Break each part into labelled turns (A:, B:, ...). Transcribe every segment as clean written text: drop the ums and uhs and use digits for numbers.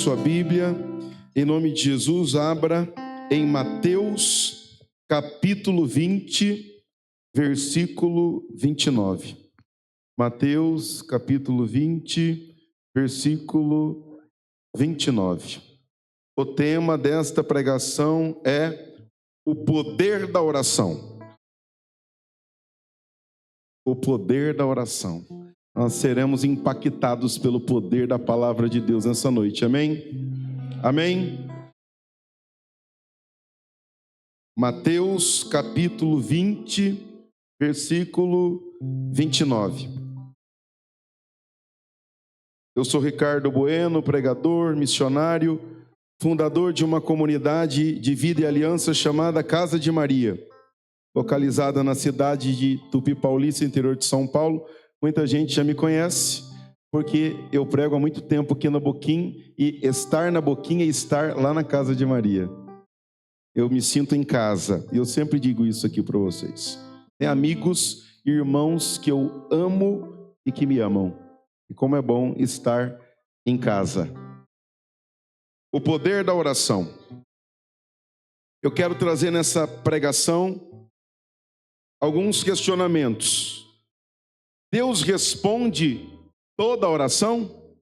A: Sua Bíblia, em nome de Jesus, abra em Mateus, capítulo 20, versículo 29. Mateus, capítulo 20, versículo 29. O tema desta pregação é o poder da oração. O poder da oração. Nós seremos impactados pelo poder da palavra de Deus nessa noite, amém? Amém? Mateus capítulo 20, versículo 29. Eu sou Ricardo Bueno, pregador, missionário, fundador de uma comunidade de vida e aliança chamada Casa de Maria, localizada na cidade de Tupi Paulista, interior de São Paulo. Muita gente já me conhece, porque eu prego há muito tempo aqui na Boquim, e estar na Boquim é estar lá na Casa de Maria. Eu me sinto em casa, e eu sempre digo isso aqui para vocês. Tem amigos e irmãos que eu amo e que me amam. E como é bom estar em casa. O poder da oração. Eu quero trazer nessa pregação alguns questionamentos. Deus responde toda a oração?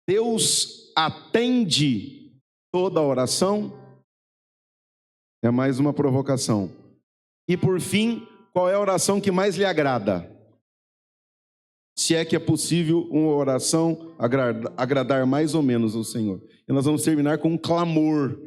A: Deus atende toda a oração? É mais uma provocação. E por fim, qual é a oração que mais lhe agrada? Se é que é possível uma oração agradar mais ou menos ao Senhor. E nós vamos terminar com um clamor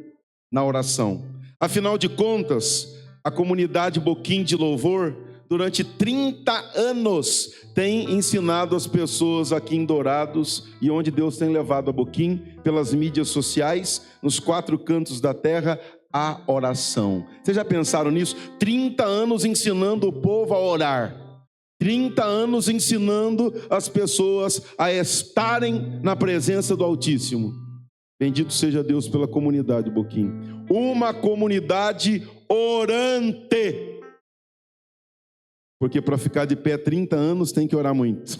A: na oração. Afinal de contas, a comunidade Boquim de Louvor, durante 30 anos, tem ensinado as pessoas aqui em Dourados e onde Deus tem levado a Boquim, pelas mídias sociais, nos 4 cantos da terra, a oração. Vocês já pensaram nisso? 30 anos ensinando o povo a orar. 30 anos ensinando as pessoas a estarem na presença do Altíssimo. Bendito seja Deus pela comunidade Boquim. Uma comunidade orante. Porque para ficar de pé 30 anos tem que orar muito.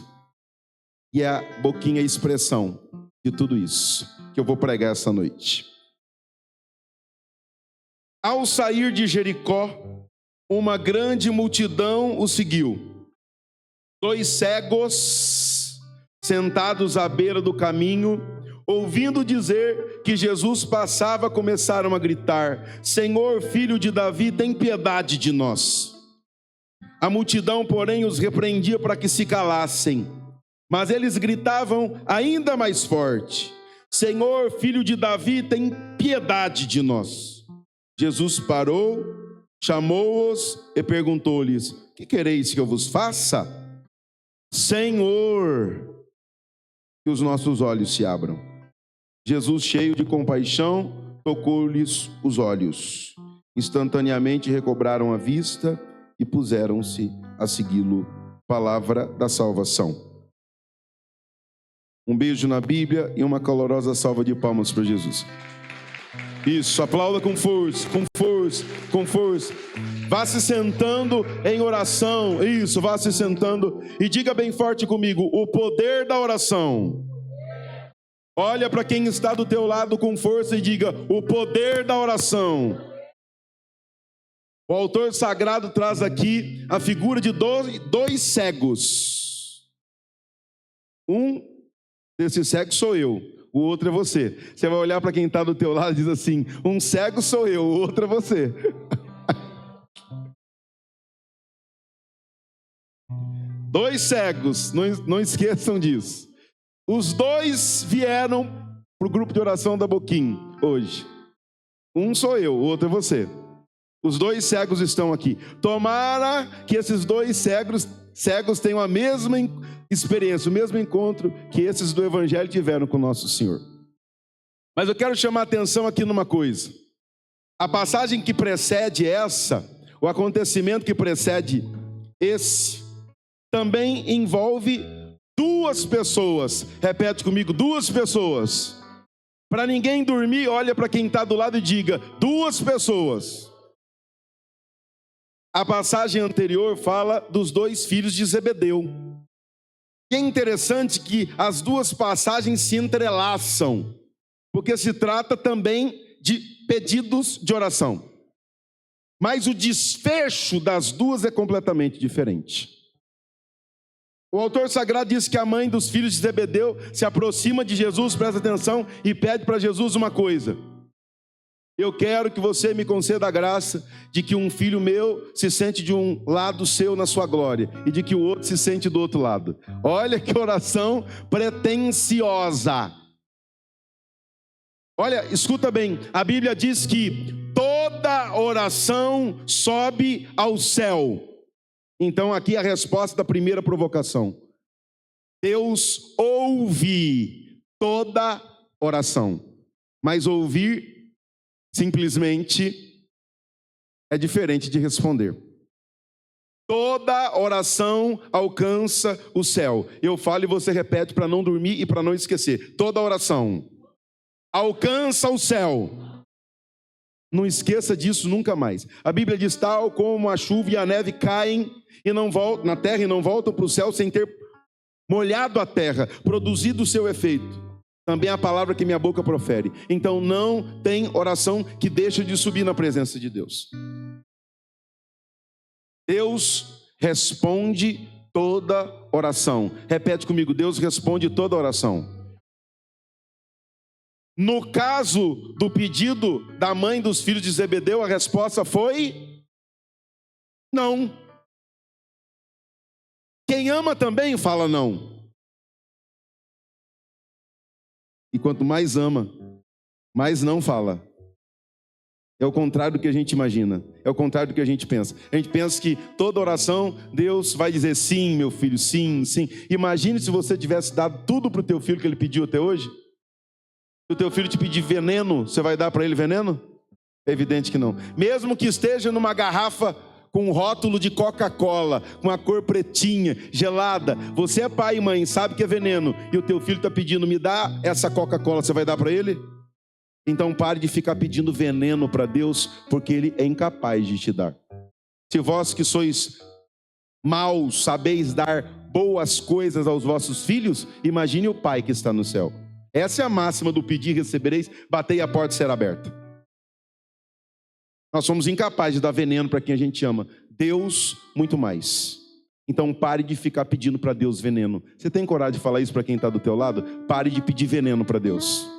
A: E a Boquim é a expressão de tudo isso que eu vou pregar essa noite. Ao sair de Jericó, uma grande multidão o seguiu. 2 cegos, sentados à beira do caminho, ouvindo dizer que Jesus passava, começaram a gritar: Senhor, filho de Davi, tem piedade de nós. A multidão, porém, os repreendia para que se calassem, mas eles gritavam ainda mais forte: Senhor, filho de Davi, tem piedade de nós. Jesus parou, chamou-os e perguntou-lhes: que quereis que eu vos faça? Senhor, que os nossos olhos se abram. Jesus, cheio de compaixão, tocou-lhes os olhos. Instantaneamente recobraram a vista e puseram-se a segui-lo. Palavra da salvação. Um beijo na Bíblia e uma calorosa salva de palmas para Jesus. Isso, aplauda com força, com força, com força. Vá se sentando em oração. Isso, vá se sentando e diga bem forte comigo: o poder da oração. Olha para quem está do teu lado com força e diga: o poder da oração. O autor sagrado traz aqui a figura de 2 cegos. Um desses cegos sou eu, o outro é você. Você vai olhar para quem está do teu lado e diz assim: um cego sou eu, o outro é você. 2 cegos, não esqueçam disso. Os 2 vieram para o grupo de oração da Boquim hoje. Um sou eu, o outro é você. Os 2 cegos estão aqui. Tomara que esses 2 cegos tenham a mesma experiência, o mesmo encontro que esses do Evangelho tiveram com o nosso Senhor. Mas eu quero chamar a atenção aqui numa coisa. A passagem que precede essa, o acontecimento que precede esse, também envolve 2 pessoas. Repete comigo: 2 pessoas. Para ninguém dormir, olha para quem está do lado e diga: 2 pessoas. A passagem anterior fala dos 2 filhos de Zebedeu. E é interessante que as duas passagens se entrelaçam, porque se trata também de pedidos de oração. Mas o desfecho das duas é completamente diferente. O autor sagrado diz que a mãe dos filhos de Zebedeu se aproxima de Jesus, presta atenção, e pede para Jesus uma coisa: eu quero que você me conceda a graça de que um filho meu se sente de um lado seu na sua glória e de que o outro se sente do outro lado. Olha que oração pretensiosa. Olha, escuta bem, a Bíblia diz que toda oração sobe ao céu. Então aqui a resposta da primeira provocação: Deus ouve toda oração. Mas ouvir simplesmente é diferente de responder. Toda oração alcança o céu. Eu falo e você repete para não dormir e para não esquecer. Toda oração alcança o céu. Não esqueça disso nunca mais. A Bíblia diz: tal como a chuva e a neve caem e não voltam na terra e não voltam para o céu sem ter molhado a terra, produzido o seu efeito, também a palavra que minha boca profere. Então não tem oração que deixa de subir na presença de Deus. Deus responde toda oração. Repete comigo: Deus responde toda oração. No caso do pedido da mãe dos filhos de Zebedeu, a resposta foi não. Quem ama também fala não. E quanto mais ama, mais não fala. É o contrário do que a gente imagina. É o contrário do que a gente pensa. A gente pensa que toda oração, Deus vai dizer sim, meu filho, sim, sim. Imagine se você tivesse dado tudo para o teu filho que ele pediu até hoje. Se o teu filho te pedir veneno, você vai dar para ele veneno? É evidente que não. Mesmo que esteja numa garrafa com um rótulo de Coca-Cola, com a cor pretinha, gelada, você é pai e mãe, sabe que é veneno, e o teu filho está pedindo: me dá essa Coca-Cola, você vai dar para ele? Então pare de ficar pedindo veneno para Deus, porque Ele é incapaz de te dar. Se vós que sois maus sabeis dar boas coisas aos vossos filhos, imagine o Pai que está no céu. Essa é a máxima do pedir recebereis, batei e a porta será aberta. Nós somos incapazes de dar veneno para quem a gente ama. Deus, muito mais. Então pare de ficar pedindo para Deus veneno. Você tem coragem de falar isso para quem está do teu lado? Pare de pedir veneno para Deus.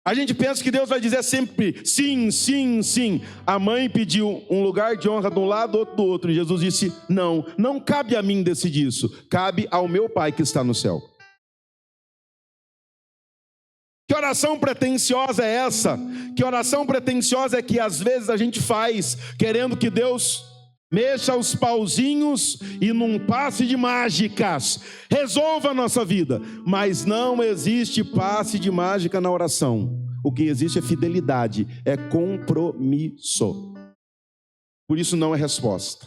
A: A gente pensa que Deus vai dizer sempre sim, sim, sim. A mãe pediu um lugar de honra de um lado, outro do outro. E Jesus disse: não, não cabe a mim decidir isso. Cabe ao meu Pai que está no céu. Que oração pretensiosa é essa? Que oração pretensiosa é que às vezes a gente faz querendo que Deus mexa os pauzinhos e num passe de mágicas resolva a nossa vida. Mas não existe passe de mágica na oração. O que existe é fidelidade, é compromisso. Por isso não é resposta.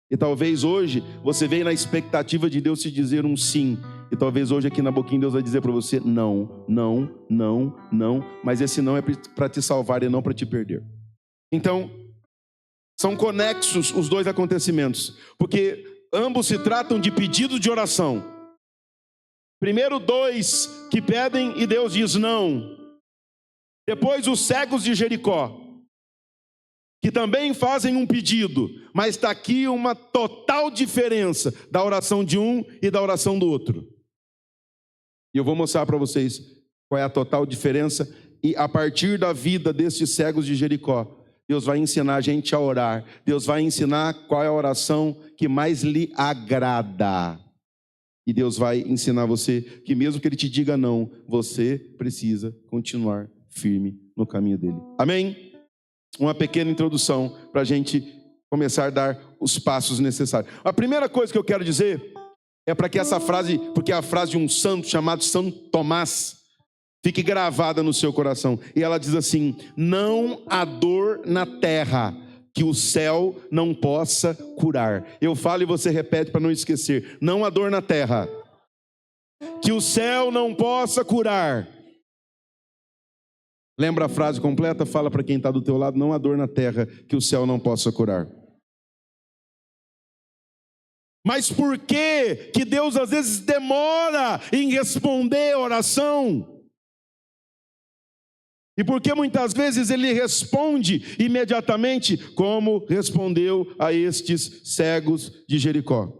A: E talvez hoje você veio na expectativa de Deus te dizer um sim. E talvez hoje aqui na boquinha Deus vai dizer para você não, não, não, não. Mas esse não é para te salvar e não para te perder. Então, são conexos os dois acontecimentos, porque ambos se tratam de pedido de oração. Primeiro dois que pedem e Deus diz não. Depois os cegos de Jericó, que também fazem um pedido, mas está aqui uma total diferença da oração de um e da oração do outro. E eu vou mostrar para vocês qual é a total diferença, e a partir da vida destes cegos de Jericó, Deus vai ensinar a gente a orar. Deus vai ensinar qual é a oração que mais lhe agrada. E Deus vai ensinar você que mesmo que Ele te diga não, você precisa continuar firme no caminho dele. Amém? Uma pequena introdução para a gente começar a dar os passos necessários. A primeira coisa que eu quero dizer é para que essa frase, porque é a frase de um santo chamado São Tomás, fique gravada no seu coração. E ela diz assim: não há dor na terra que o céu não possa curar. Eu falo e você repete para não esquecer. Não há dor na terra que o céu não possa curar. Lembra a frase completa? Fala para quem está do teu lado: não há dor na terra que o céu não possa curar. Mas por que Deus às vezes demora em responder a oração? E por que muitas vezes Ele responde imediatamente, como respondeu a estes cegos de Jericó?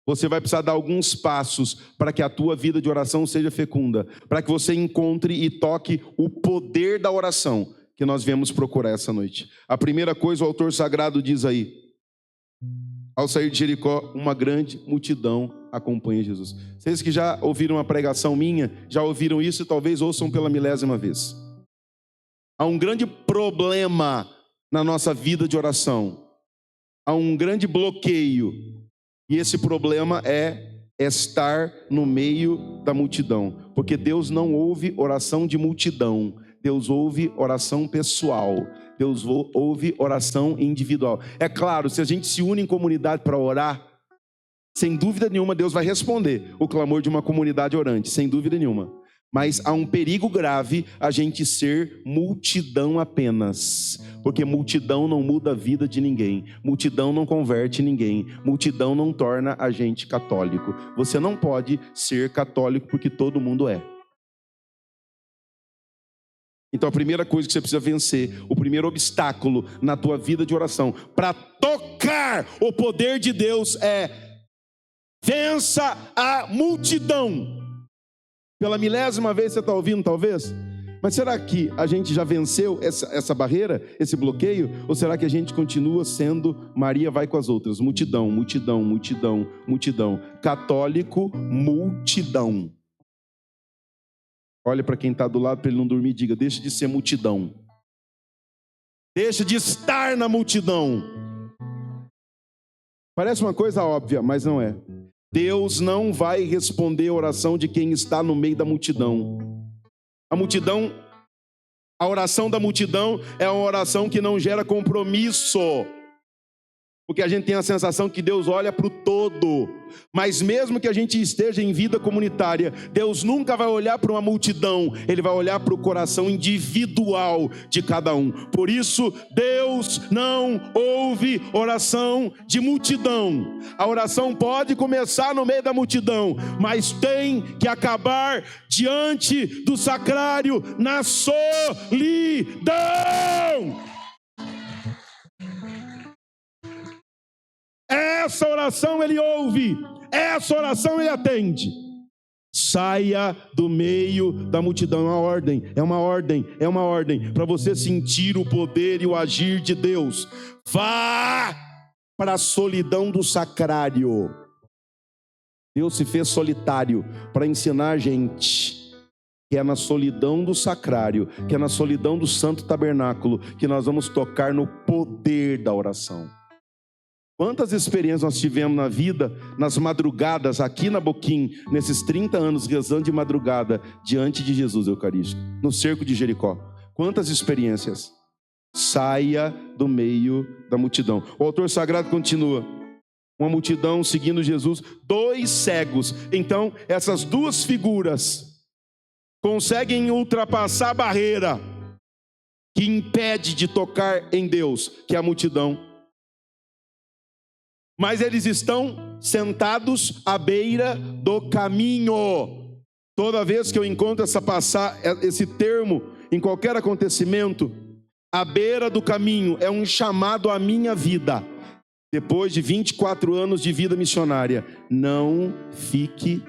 A: Você vai precisar dar alguns passos para que a tua vida de oração seja fecunda, para que você encontre e toque o poder da oração que nós viemos procurar essa noite. A primeira coisa, o autor sagrado diz aí: ao sair de Jericó, uma grande multidão acompanha Jesus. Vocês que já ouviram uma pregação minha, já ouviram isso e talvez ouçam pela milésima vez. Há um grande problema na nossa vida de oração. Há um grande bloqueio. E esse problema é estar no meio da multidão. Porque Deus não ouve oração de multidão. Deus ouve oração pessoal. Deus ouve oração individual. É claro, se a gente se une em comunidade para orar, sem dúvida nenhuma Deus vai responder o clamor de uma comunidade orante, sem dúvida nenhuma. Mas há um perigo grave a gente ser multidão apenas. Porque multidão não muda a vida de ninguém. Multidão não converte ninguém. Multidão não torna a gente católico. Você não pode ser católico porque todo mundo é. Então a primeira coisa que você precisa vencer, o primeiro obstáculo na tua vida de oração, para tocar o poder de Deus é: vença a multidão. Pela milésima vez você está ouvindo talvez? Mas será que a gente já venceu essa barreira, esse bloqueio? Ou será que a gente continua sendo Maria vai com as outras? Multidão, multidão, multidão, multidão. Católico, multidão. Olha para quem está do lado para ele não dormir e diga: deixa de ser multidão. Deixa de estar na multidão. Parece uma coisa óbvia, mas não é. Deus não vai responder a oração de quem está no meio da multidão. A oração da multidão é uma oração que não gera compromisso. Porque a gente tem a sensação que Deus olha para o todo. Mas mesmo que a gente esteja em vida comunitária, Deus nunca vai olhar para uma multidão. Ele vai olhar para o coração individual de cada um. Por isso, Deus não ouve oração de multidão. A oração pode começar no meio da multidão, mas tem que acabar diante do sacrário na solidão. Essa oração Ele ouve, essa oração Ele atende. Saia do meio da multidão. É uma ordem para você sentir o poder e o agir de Deus. Vá para a solidão do sacrário. Deus se fez solitário para ensinar a gente que é na solidão do sacrário, que é na solidão do santo tabernáculo, que nós vamos tocar no poder da oração. Quantas experiências nós tivemos na vida, nas madrugadas, aqui na Boquim, nesses 30 anos rezando de madrugada, diante de Jesus Eucarístico, no cerco de Jericó. Quantas experiências. Saia do meio da multidão. O autor sagrado continua. Uma multidão seguindo Jesus, 2 cegos. Então, essas 2 figuras conseguem ultrapassar a barreira que impede de tocar em Deus, que é a multidão. Mas eles estão sentados à beira do caminho. Toda vez que eu encontro esse termo em qualquer acontecimento, à beira do caminho é um chamado à minha vida. Depois de 24 anos de vida missionária, não fique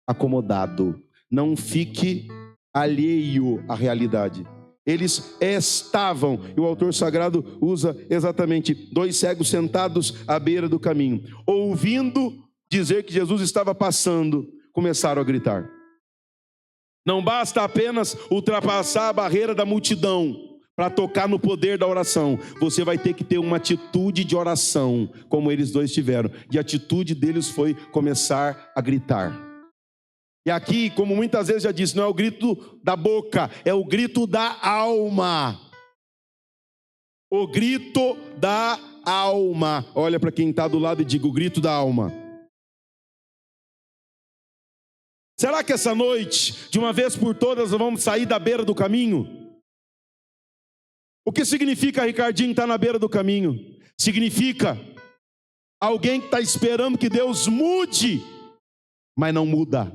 A: acomodado, não fique alheio à realidade. Eles estavam, e o autor sagrado usa exatamente 2 cegos sentados à beira do caminho, ouvindo dizer que Jesus estava passando, começaram a gritar. Não basta apenas ultrapassar a barreira da multidão para tocar no poder da oração. Você vai ter que ter uma atitude de oração, como eles 2 tiveram. E a atitude deles foi começar a gritar. E aqui, como muitas vezes já disse, não é o grito da boca, é o grito da alma. O grito da alma. Olha para quem está do lado e diga: o grito da alma. Será que essa noite, de uma vez por todas, nós vamos sair da beira do caminho? O que significa, Ricardinho, estar na beira do caminho? Significa Alguém que está esperando que Deus mude, mas não muda.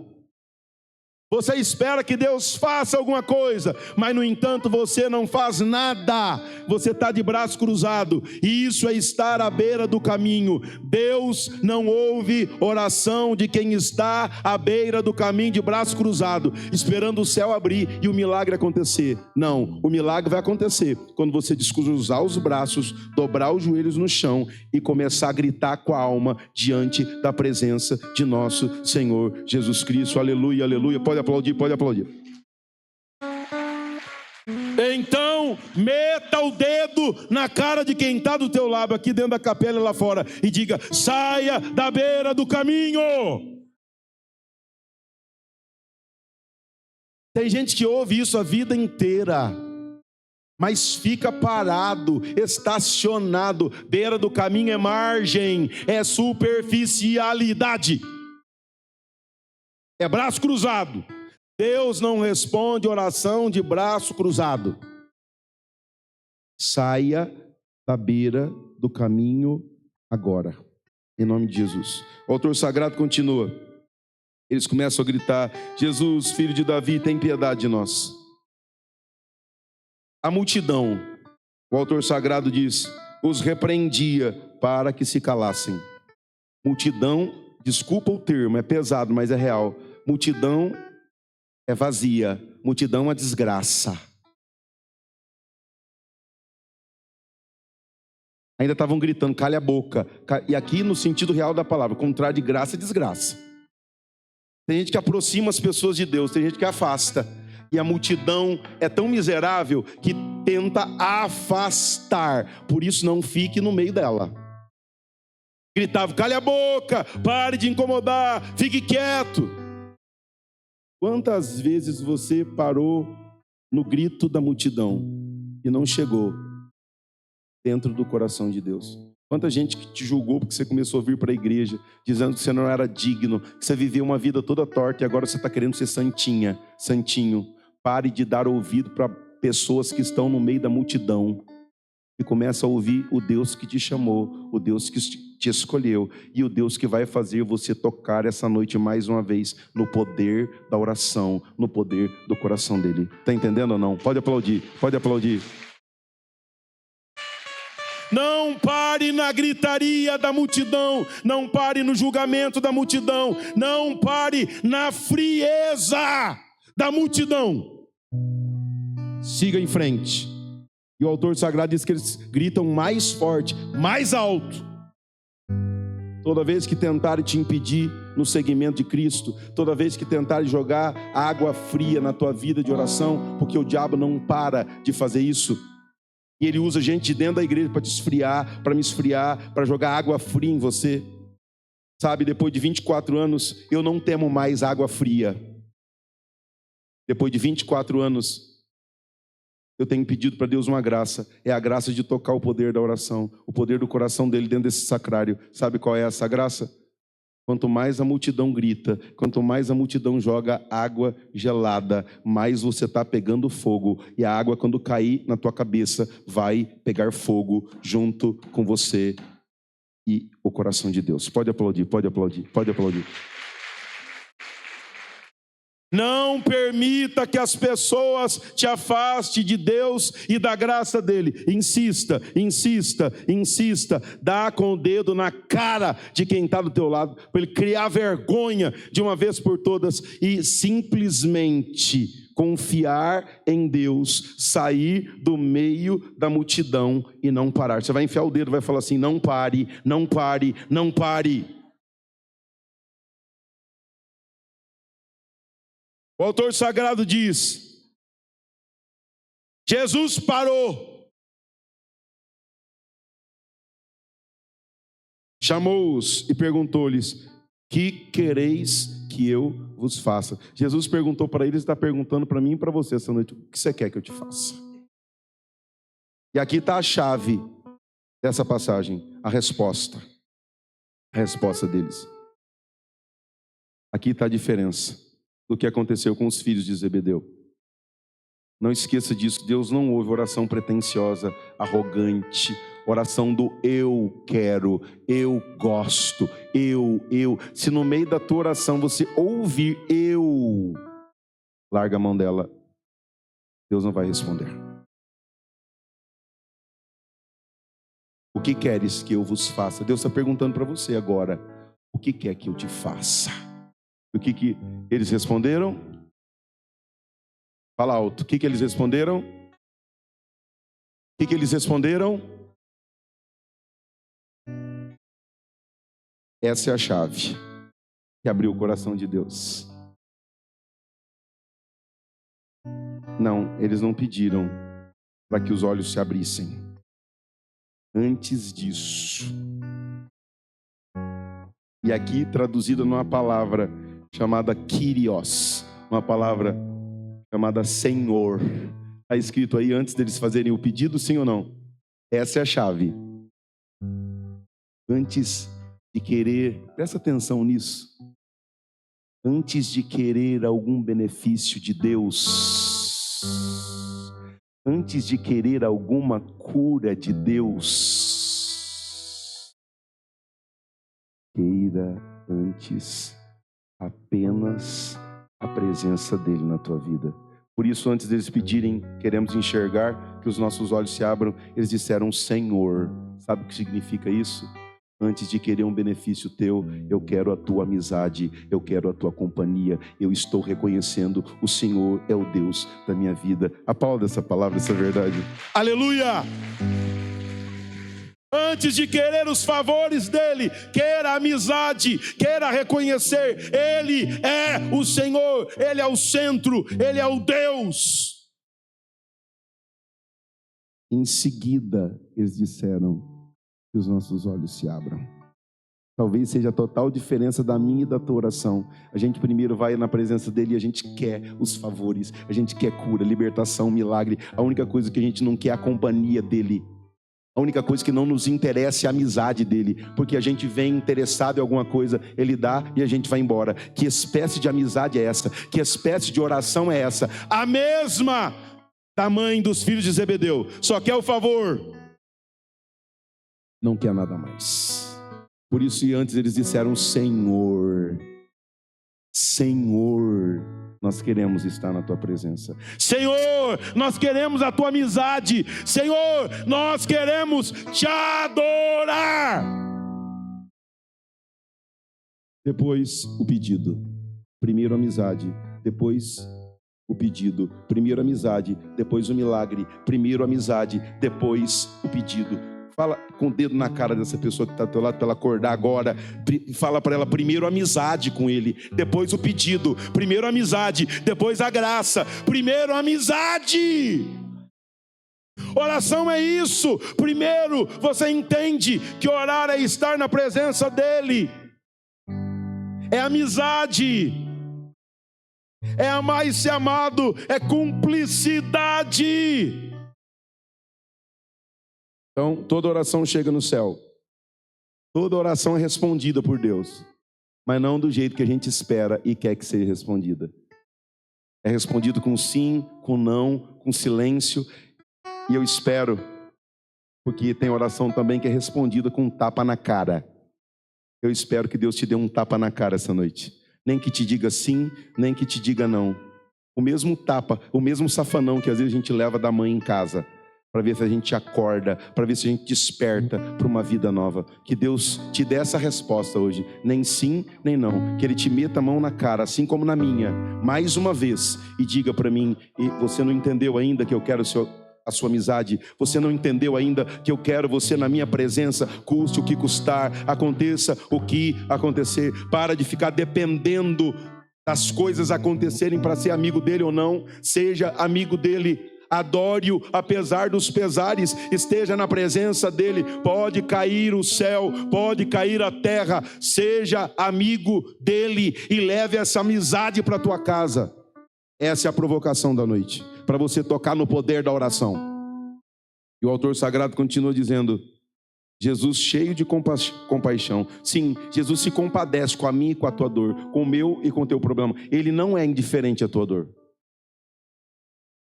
A: Você espera que Deus faça alguma coisa, mas no entanto você não faz nada. Você está de braço cruzado, e isso é estar à beira do caminho. Deus não ouve oração de quem está à beira do caminho de braço cruzado, esperando o céu abrir e o milagre acontecer. Não, o milagre vai acontecer quando você descruzar os braços, dobrar os joelhos no chão e começar a gritar com a alma diante da presença de nosso Senhor Jesus Cristo. Aleluia, aleluia. Pode aplaudir, pode aplaudir. Então, meta o dedo na cara de quem está do teu lado, aqui dentro da capela e lá fora, e diga: saia da beira do caminho. Tem gente que ouve isso a vida inteira, mas fica parado, estacionado. Beira do caminho é margem, é superficialidade, é braço cruzado. Deus não responde oração de braço cruzado. Saia da beira do caminho agora, em nome de Jesus. O autor sagrado continua. Eles começam a gritar: Jesus, filho de Davi, tem piedade de nós. A multidão, o autor sagrado diz, os repreendia para que se calassem. Multidão, desculpa o termo, é pesado, mas é real. Multidão é vazia, multidão é uma desgraça. Ainda estavam gritando: cale a boca. E aqui no sentido real da palavra, contrário de graça é desgraça. Tem gente que aproxima as pessoas de Deus, tem gente que afasta. E a multidão é tão miserável que tenta afastar. Por isso não fique no meio dela. Gritava: cale a boca, pare de incomodar, fique quieto. Quantas vezes você parou no grito da multidão e não chegou dentro do coração de Deus? Quanta gente que te julgou porque você começou a vir para a igreja, dizendo que você não era digno, que você viveu uma vida toda torta e agora você está querendo ser santinha, santinho. Pare de dar ouvido para pessoas que estão no meio da multidão e começa a ouvir o Deus que te chamou, o Deus que te escolheu e o Deus que vai fazer você tocar essa noite mais uma vez no poder da oração, no poder do coração dele. Está entendendo ou não? Pode aplaudir, pode aplaudir. Não pare na gritaria da multidão, não pare no julgamento da multidão, não pare na frieza da multidão. Siga em frente. E o autor sagrado diz que eles gritam mais forte, mais alto. Toda vez que tentarem te impedir no seguimento de Cristo, toda vez que tentarem jogar água fria na tua vida de oração, porque o diabo não para de fazer isso. E ele usa gente de dentro da igreja para te esfriar, para me esfriar, para jogar água fria em você. Sabe, depois de 24 anos, eu não temo mais água fria. Depois de 24 anos, eu tenho pedido para Deus uma graça. É a graça de tocar o poder da oração, o poder do coração dele dentro desse sacrário. Sabe qual é essa graça? Quanto mais a multidão grita, quanto mais a multidão joga água gelada, mais você está pegando fogo. E a água, quando cair na tua cabeça, vai pegar fogo junto com você e o coração de Deus. Pode aplaudir, pode aplaudir, pode aplaudir. Não permita que as pessoas te afastem de Deus e da graça dele. Insista, insista, insista. Dá com o dedo na cara de quem está do teu lado, para ele criar vergonha de uma vez por todas e simplesmente confiar em Deus, sair do meio da multidão e não parar. Você vai enfiar o dedo, vai falar assim: não pare, não pare, não pare. O autor sagrado diz: Jesus parou, chamou-os e perguntou-lhes: que quereis que eu vos faça? Jesus perguntou para eles, está perguntando para mim e para você essa noite: o que você quer que eu te faça? E aqui está a chave dessa passagem, a resposta deles. Aqui está a diferença do que aconteceu com os filhos de Zebedeu. Não esqueça disso, Deus não ouve oração pretensiosa, arrogante, oração do eu quero, eu gosto, eu. Se no meio da tua oração você ouvir eu, larga a mão dela, Deus não vai responder. O que queres que eu vos faça? Deus está perguntando para você agora, o que quer que eu te faça? O que eles responderam? Fala alto. O que eles responderam? O que eles responderam? Essa é a chave que abriu o coração de Deus. Não, eles não pediram para que os olhos se abrissem. Antes disso. E aqui traduzida numa palavra chamada Kyrios, uma palavra chamada Senhor. Está escrito aí antes deles fazerem o pedido, sim ou não? Essa é a chave. Antes de querer, presta atenção nisso. Antes de querer algum benefício de Deus, antes de querer alguma cura de Deus, queira antes apenas a presença dele na tua vida. Por isso, antes deles pedirem, queremos enxergar, que os nossos olhos se abram, eles disseram Senhor. Sabe o que significa isso? Antes de querer um benefício teu, eu quero a tua amizade, eu quero a tua companhia, eu estou reconhecendo o Senhor é o Deus da minha vida. Aplauda essa palavra, essa verdade. Aleluia! Antes de querer os favores dele, queira a amizade, queira reconhecer, ele é o Senhor, ele é o centro, ele é o Deus. Em seguida, eles disseram que os nossos olhos se abram. Talvez seja a total diferença da minha e da tua oração. A gente primeiro vai na presença dele e a gente quer os favores, a gente quer cura, libertação, milagre. A única coisa que a gente não quer é a companhia dele. A única coisa que não nos interessa é a amizade dele, porque a gente vem interessado em alguma coisa, ele dá e a gente vai embora. Que espécie de amizade é essa? Que espécie de oração é essa? A mesma da mãe dos filhos de Zebedeu, só quer o favor, não quer nada mais. Por isso, e antes eles disseram Senhor, Senhor, nós queremos estar na tua presença. Senhor, nós queremos a tua amizade. Senhor, nós queremos te adorar. Depois o pedido. Primeiro a amizade, depois o pedido. Primeiro a amizade, depois o milagre. Primeiro a amizade, depois o pedido. Fala com o dedo na cara dessa pessoa que está do teu lado para ela acordar agora. Fala para ela primeiro a amizade com ele, depois o pedido. Primeiro a amizade, depois a graça. Primeiro a amizade. Oração é isso. Primeiro você entende que orar é estar na presença dele. É amizade. É amar e ser amado. É cumplicidade. Então, toda oração chega no céu. Toda oração é respondida por Deus. Mas não do jeito que a gente espera e quer que seja respondida. É respondido com sim, com não, com silêncio. E eu espero, porque tem oração também que é respondida com um tapa na cara. Eu espero que Deus te dê um tapa na cara essa noite. Nem que te diga sim, nem que te diga não. O mesmo tapa, o mesmo safanão que às vezes a gente leva da mãe em casa, para ver se a gente acorda, para ver se a gente desperta para uma vida nova. Que Deus te dê essa resposta hoje, nem sim, nem não. Que Ele te meta a mão na cara, assim como na minha, mais uma vez, e diga para mim, e você não entendeu ainda que eu quero a sua amizade, você não entendeu ainda que eu quero você na minha presença, custe o que custar, aconteça o que acontecer. Para de ficar dependendo das coisas acontecerem para ser amigo dele ou não. Seja amigo dele. Adore-o apesar dos pesares, esteja na presença dele. Pode cair o céu, pode cair a terra, seja amigo dele e leve essa amizade para a tua casa. Essa é a provocação da noite, para você tocar no poder da oração. E o autor sagrado continua dizendo, Jesus cheio de compaixão. Sim, Jesus se compadece com a minha e com a tua dor, com o meu e com o teu problema. Ele não é indiferente à tua dor.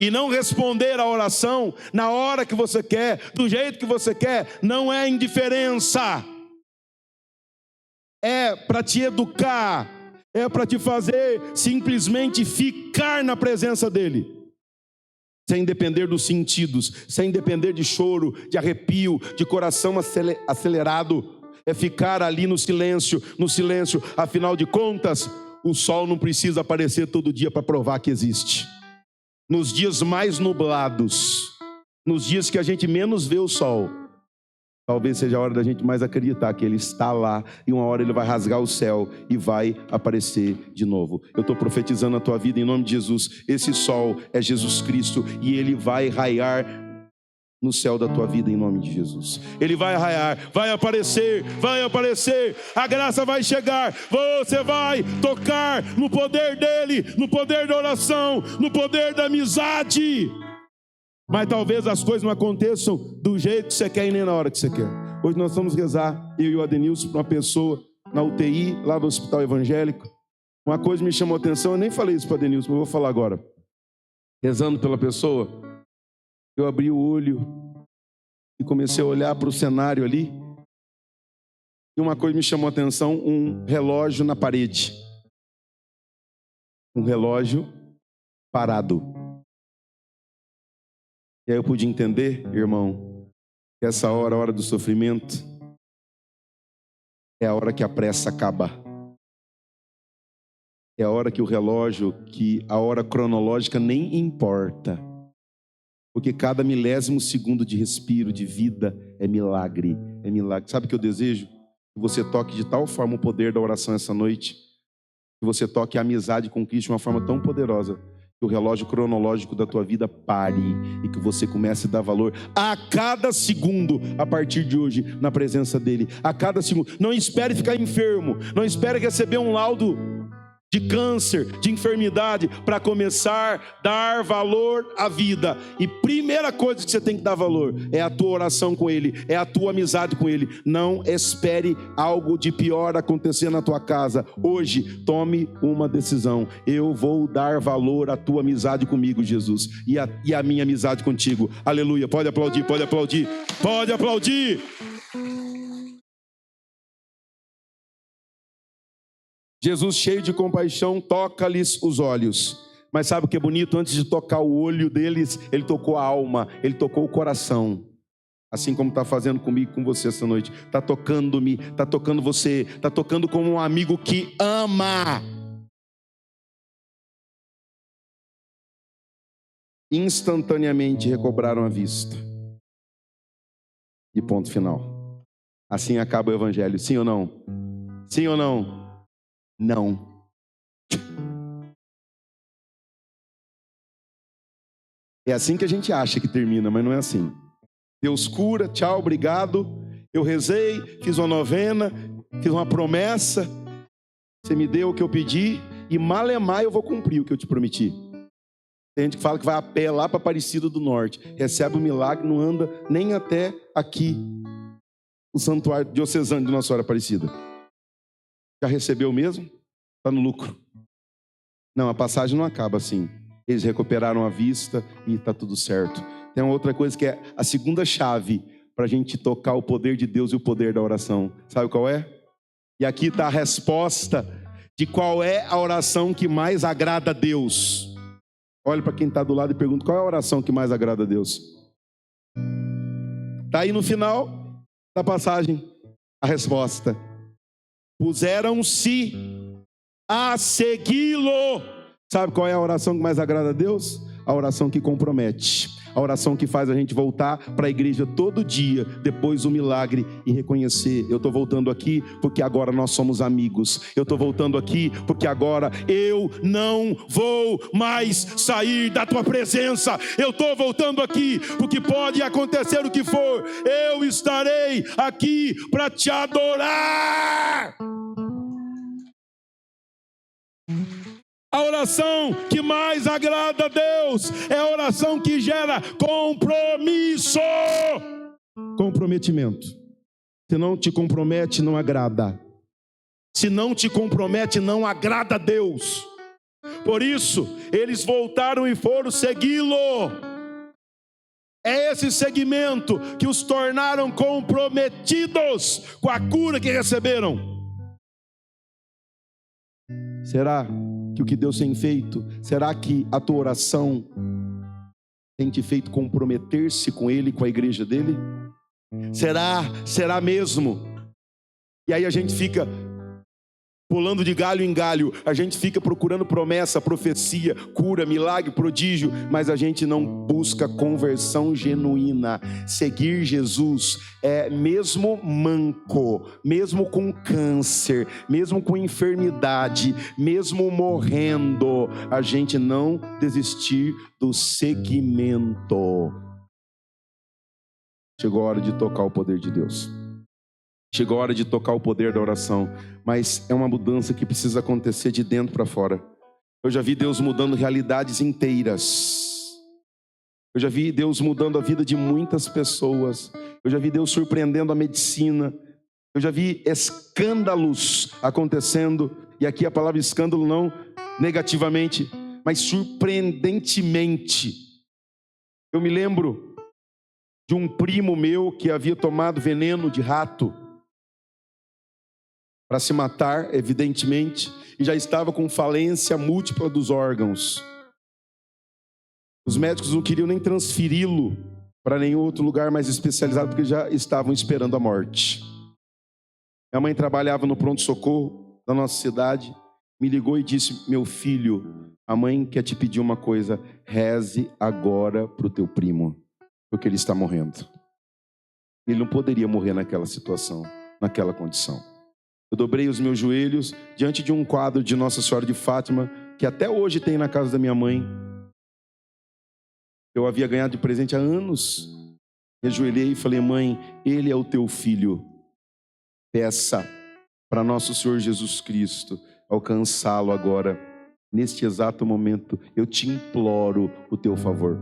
A: E não responder à oração na hora que você quer, do jeito que você quer, não é indiferença. É para te educar, é para te fazer simplesmente ficar na presença dele, sem depender dos sentidos, sem depender de choro, de arrepio, de coração acelerado. É ficar ali no silêncio, afinal de contas, o sol não precisa aparecer todo dia para provar que existe. Nos dias mais nublados, nos dias que a gente menos vê o sol, talvez seja a hora da gente mais acreditar que ele está lá, e uma hora ele vai rasgar o céu e vai aparecer de novo. Eu estou profetizando a tua vida em nome de Jesus. Esse sol é Jesus Cristo, e ele vai raiar no céu da tua vida em nome de Jesus. Ele vai raiar, vai aparecer, a graça vai chegar, você vai tocar no poder dele, no poder da oração, no poder da amizade. Mas talvez as coisas não aconteçam do jeito que você quer e nem na hora que você quer. Hoje nós vamos rezar, eu e o Adenilson, para uma pessoa na UTI, lá do Hospital Evangélico. Uma coisa me chamou a atenção, eu nem falei isso para o Adenilson, mas eu vou falar agora. Rezando pela pessoa, eu abri o olho e comecei a olhar para o cenário ali. E uma coisa me chamou a atenção, um relógio na parede. Um relógio parado. E aí eu pude entender, irmão, que essa hora, a hora do sofrimento, é a hora que a pressa acaba. É a hora que o relógio, que a hora cronológica nem importa. Porque cada milésimo segundo de respiro, de vida, é milagre. É milagre. Sabe o que eu desejo? Que você toque de tal forma o poder da oração essa noite, que você toque a amizade com Cristo de uma forma tão poderosa, que o relógio cronológico da tua vida pare e que você comece a dar valor a cada segundo a partir de hoje na presença dele. A cada segundo. Não espere ficar enfermo, não espere receber um laudo de câncer, de enfermidade, para começar a dar valor à vida. E primeira coisa que você tem que dar valor é a tua oração com ele, é a tua amizade com ele. Não espere algo de pior acontecer na tua casa. Hoje, tome uma decisão. Eu vou dar valor à tua amizade comigo, Jesus, e a minha amizade contigo. Aleluia. Pode aplaudir, pode aplaudir, pode aplaudir. Jesus, cheio de compaixão, toca-lhes os olhos. Mas sabe o que é bonito? Antes de tocar o olho deles, ele tocou a alma, ele tocou o coração. Assim como está fazendo comigo e com você essa noite. Está tocando-me, está tocando você, está tocando como um amigo que ama. Instantaneamente recobraram a vista. E ponto final. Assim acaba o evangelho. Sim ou não? Sim ou não? Não. É assim que a gente acha que termina, mas não é assim. Deus cura, tchau, obrigado. Eu rezei, fiz uma novena, fiz uma promessa. Você me deu o que eu pedi e malemar eu vou cumprir o que eu te prometi. Tem gente que fala que vai a pé lá para Aparecida do Norte, recebe o milagre, não anda nem até aqui, o santuário diocesano de Nossa Senhora Aparecida. Já recebeu mesmo? Está no lucro. Não, a passagem não acaba assim. Eles recuperaram a vista e está tudo certo. Tem uma outra coisa que é a segunda chave para a gente tocar o poder de Deus e o poder da oração. Sabe qual é? E aqui está a resposta de qual é a oração que mais agrada a Deus. Olha para quem está do lado e pergunta: qual é a oração que mais agrada a Deus? Está aí no final da passagem a resposta. Puseram-se a segui-lo. Sabe qual é a oração que mais agrada a Deus? A oração que compromete. A oração que faz a gente voltar para a igreja todo dia, depois do milagre, e reconhecer: eu estou voltando aqui porque agora nós somos amigos. Eu estou voltando aqui porque agora eu não vou mais sair da tua presença. Eu estou voltando aqui porque pode acontecer o que for, eu estarei aqui para te adorar. A oração que mais agrada a Deus é a oração que gera compromisso. Comprometimento. Se não te compromete, não agrada. Se não te compromete, não agrada a Deus. Por isso, eles voltaram e foram segui-lo. É esse segmento que os tornaram comprometidos com a cura que receberam. Será que o que Deus tem feito, será que a tua oração tem te feito comprometer-se com Ele, com a igreja dele? Será mesmo? E aí a gente fica pulando de galho em galho, a gente fica procurando promessa, profecia, cura, milagre, prodígio, mas a gente não busca conversão genuína. Seguir Jesus é mesmo manco, mesmo com câncer, mesmo com enfermidade, mesmo morrendo, a gente não desistir do seguimento. Chegou a hora de tocar o poder de Deus. Chegou a hora de tocar o poder da oração, mas é uma mudança que precisa acontecer de dentro para fora. Eu já vi Deus mudando realidades inteiras. Eu já vi Deus mudando a vida de muitas pessoas. Eu já vi Deus surpreendendo a medicina. Eu já vi escândalos acontecendo, e aqui a palavra escândalo não negativamente, mas surpreendentemente. Eu me lembro de um primo meu que havia tomado veneno de rato para se matar, evidentemente, e já estava com falência múltipla dos órgãos. Os médicos não queriam nem transferi-lo para nenhum outro lugar mais especializado, porque já estavam esperando a morte. Minha mãe trabalhava no pronto-socorro da nossa cidade, me ligou e disse: meu filho, a mãe quer te pedir uma coisa, reze agora para o teu primo, porque ele está morrendo. Ele não poderia morrer naquela situação, naquela condição. Eu dobrei os meus joelhos diante de um quadro de Nossa Senhora de Fátima, que até hoje tem na casa da minha mãe. Eu havia ganhado de presente há anos. Me ajoelhei e falei: mãe, ele é o teu filho. Peça para nosso Senhor Jesus Cristo alcançá-lo agora, neste exato momento. Eu te imploro o teu favor.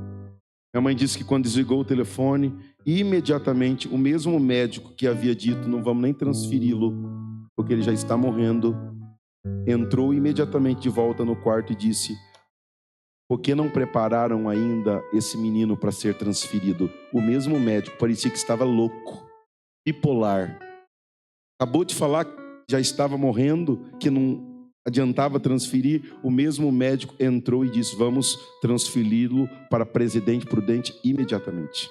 A: Minha mãe disse que quando desligou o telefone, imediatamente o mesmo médico que havia dito: não vamos nem transferi-lo, porque ele já está morrendo, entrou imediatamente de volta no quarto e disse: por que não prepararam ainda esse menino para ser transferido? O mesmo médico parecia que estava louco, bipolar. Acabou de falar que já estava morrendo, que não adiantava transferir. O mesmo médico entrou e disse: vamos transferi-lo para Presidente Prudente imediatamente.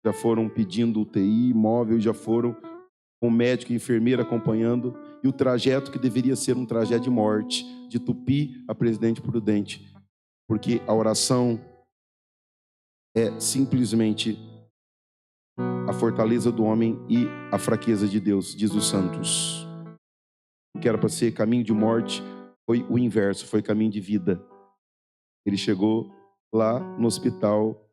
A: Já foram pedindo UTI, móvel, já foram com médico e enfermeira acompanhando, e o trajeto que deveria ser um trajeto de morte, de Tupi a Presidente Prudente, porque a oração é simplesmente a fortaleza do homem e a fraqueza de Deus, diz os santos. O que era para ser caminho de morte foi o inverso, foi caminho de vida. Ele chegou lá no hospital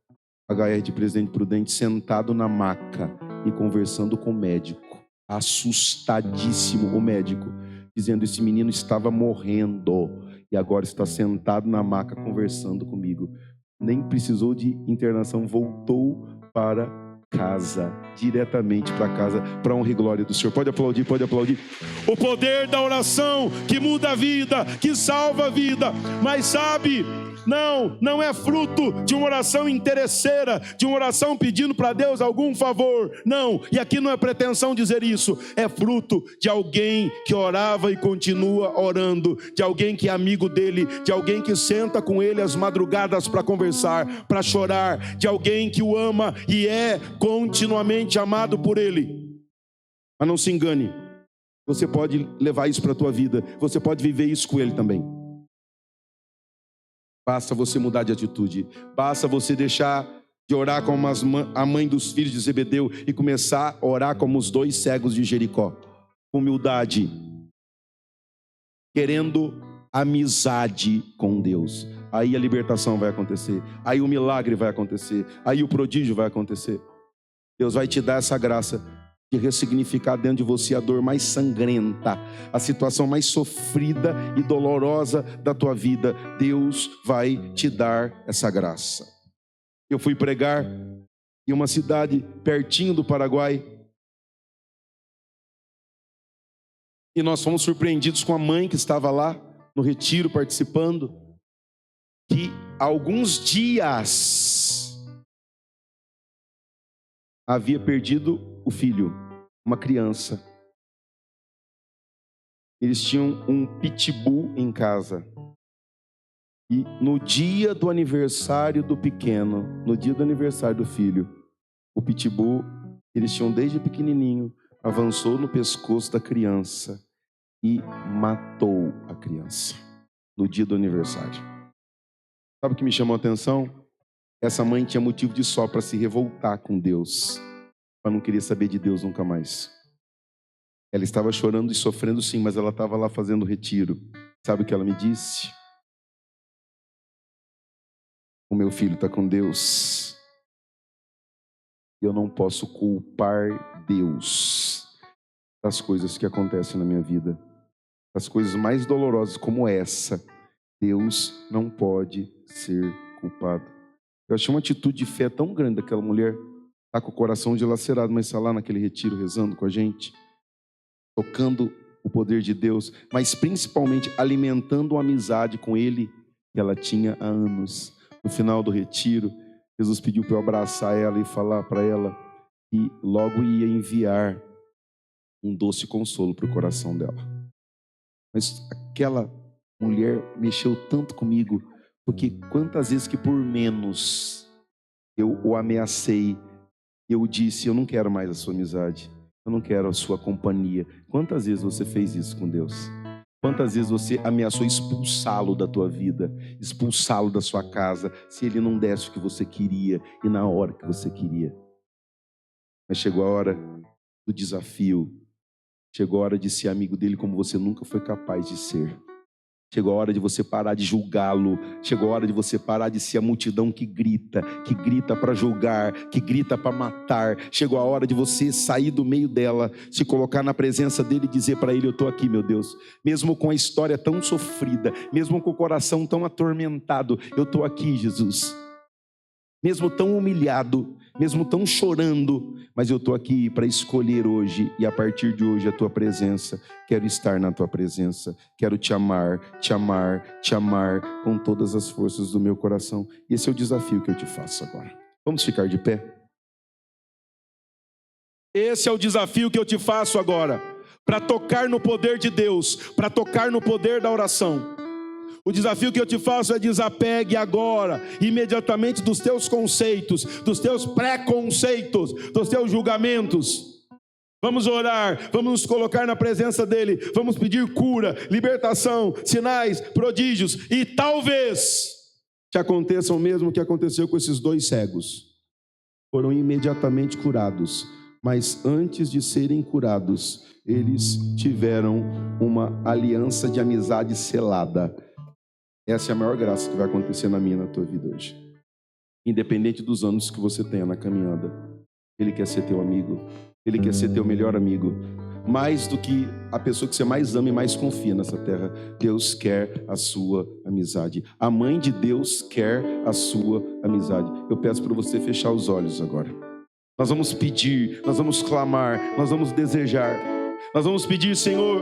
A: HR de Presidente Prudente, sentado na maca e conversando com o médico. Assustadíssimo o médico, dizendo: esse menino estava morrendo e agora está sentado na maca conversando comigo. Nem precisou de internação, voltou para casa, diretamente para casa, para a honra e glória do Senhor. Pode aplaudir, pode aplaudir. O poder da oração que muda a vida, que salva a vida. Mas sabe, não é fruto de uma oração interesseira, de uma oração pedindo para Deus algum favor. Não, e aqui não é pretensão dizer isso. É fruto de alguém que orava e continua orando, de alguém que é amigo dele, de alguém que senta com ele às madrugadas para conversar, para chorar, de alguém que o ama e é continuamente amado por ele. Mas não se engane, você pode levar isso para a tua vida, você pode viver isso com ele também. Basta você mudar de atitude. Basta você deixar de orar como a mãe dos filhos de Zebedeu e começar a orar como os 2 cegos de Jericó. Com humildade. Querendo amizade com Deus. Aí a libertação vai acontecer. Aí o milagre vai acontecer. Aí o prodígio vai acontecer. Deus vai te dar essa graça de ressignificar dentro de você a dor mais sangrenta, a situação mais sofrida e dolorosa da tua vida. Deus vai te dar essa graça. Eu fui pregar em uma cidade pertinho do Paraguai e nós fomos surpreendidos com a mãe que estava lá no retiro participando, que há alguns dias havia perdido o filho, uma criança. Eles tinham um pitbull em casa. E no dia do aniversário do pequeno, no dia do aniversário do filho, o pitbull, eles tinham desde pequenininho, avançou no pescoço da criança e matou a criança no dia do aniversário. Sabe o que me chamou a atenção? Essa mãe tinha motivo de sobra para se revoltar com Deus, para não querer saber de Deus nunca mais. Ela estava chorando e sofrendo sim, mas ela estava lá fazendo retiro. Sabe o que ela me disse? O meu filho está com Deus. Eu não posso culpar Deus das coisas que acontecem na minha vida. Das coisas mais dolorosas como essa. Deus não pode ser culpado. Eu achei uma atitude de fé tão grande daquela mulher. Está com o coração dilacerado, mas está lá naquele retiro rezando com a gente. Tocando o poder de Deus, mas principalmente alimentando uma amizade com Ele que ela tinha há anos. No final do retiro, Jesus pediu para eu abraçar ela e falar para ela que logo ia enviar um doce consolo para o coração dela. Mas aquela mulher mexeu tanto comigo, porque quantas vezes que por menos eu o ameacei, eu disse, eu não quero mais a sua amizade, eu não quero a sua companhia. Quantas vezes você fez isso com Deus? Quantas vezes você ameaçou expulsá-lo da tua vida, expulsá-lo da sua casa, se ele não desse o que você queria e na hora que você queria? Mas chegou a hora do desafio, chegou a hora de ser amigo dele como você nunca foi capaz de ser. Chegou a hora de você parar de julgá-lo. Chegou a hora de você parar de ser a multidão que grita para julgar, que grita para matar. Chegou a hora de você sair do meio dela, se colocar na presença dele e dizer para ele, eu estou aqui, meu Deus. Mesmo com a história tão sofrida, mesmo com o coração tão atormentado, eu estou aqui, Jesus. Mesmo tão humilhado, mesmo tão chorando, mas eu estou aqui para escolher hoje, e a partir de hoje a tua presença, quero estar na tua presença, quero te amar, te amar, te amar com todas as forças do meu coração. Esse é o desafio que eu te faço agora. Vamos ficar de pé? Esse é o desafio que eu te faço agora, para tocar no poder de Deus, para tocar no poder da oração. O desafio que eu te faço é desapegue agora, imediatamente dos teus conceitos, dos teus preconceitos, dos teus julgamentos. Vamos orar, vamos nos colocar na presença dele, vamos pedir cura, libertação, sinais, prodígios, e talvez te aconteça o mesmo que aconteceu com esses 2 cegos. Foram imediatamente curados, mas antes de serem curados, eles tiveram uma aliança de amizade selada. Essa é a maior graça que vai acontecer na minha e na tua vida hoje. Independente dos anos que você tenha na caminhada, Ele quer ser teu amigo. Ele quer ser teu melhor amigo. Mais do que a pessoa que você mais ama e mais confia nessa terra. Deus quer a sua amizade. A mãe de Deus quer a sua amizade. Eu peço para você fechar os olhos agora. Nós vamos pedir, nós vamos clamar, nós vamos desejar. Nós vamos pedir, Senhor,